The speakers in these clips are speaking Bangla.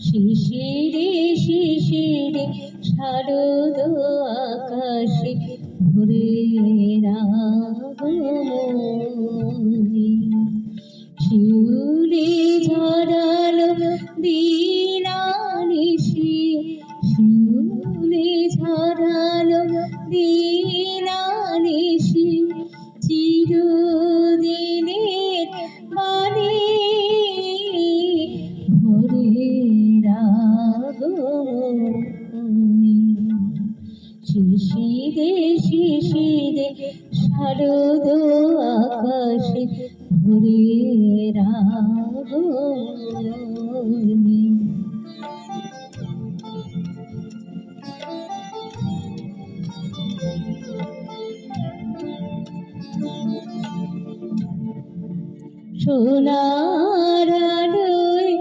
শিশিরে শিশিরে শারদ আকাশে ভোরে আগমনী শিউলি ঝরালো দিনানিশি শিউলি ঝরালো দিনানিশি চিরদিনের বাণী ভোরের আগমনী শিশিরে শিশিরে শারদ আকাশে ভোরের আগমনী সোনার আলোয়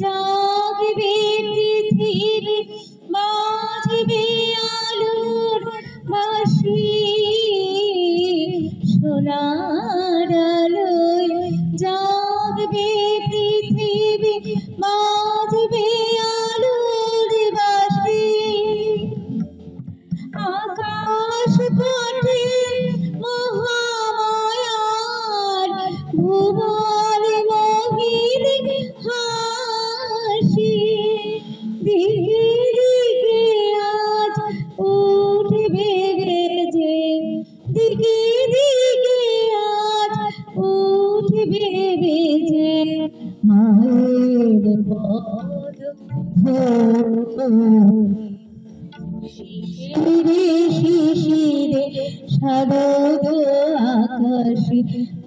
জাগবে পৃথিবী বাজবে আলোর বাঁশি সোনার আলোয় জাগবে পৃথিবী বাজবে আলোর বাঁশি আকাশ পথে মহামায়ার ভুবন মোহির হাসি দিকে দিকে আজ উঠবে বেজে দিকে দিকে আজ উঠবে বেজে মায়ের পদ শিশিরে শিশিরে শারদ আকাশে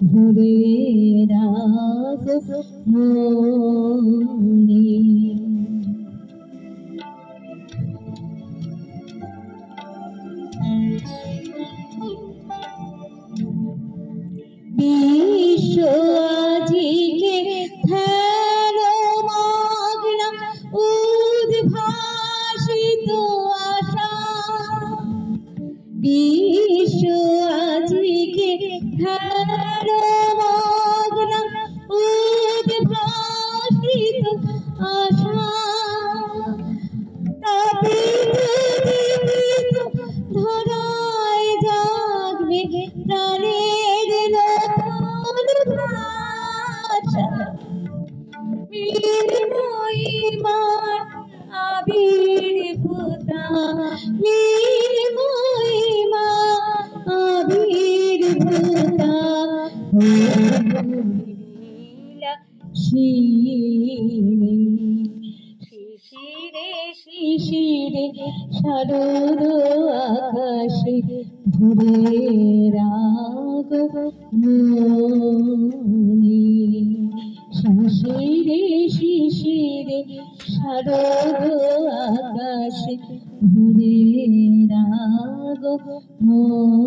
ভোরের আগমনী বিশ্ব আজিকে ধ্যান মগ্ন উদ্ভাসিত আশা বিশ্ব আজিকে ধ্যান মগ্ন উদ্ভাসিত আশা ধরায় জাগবে প্রাণের নতুন ভাষা মৃন্ময়ী মার আবির্ভূতা মৃন্ময়ী মা আবির্ভূতা শিশিরে শিশিরে শারদ আকাশে ভোরের আগমনী শিশিরে শিশিরে শারদ আকাশে ভোরের আগমনী।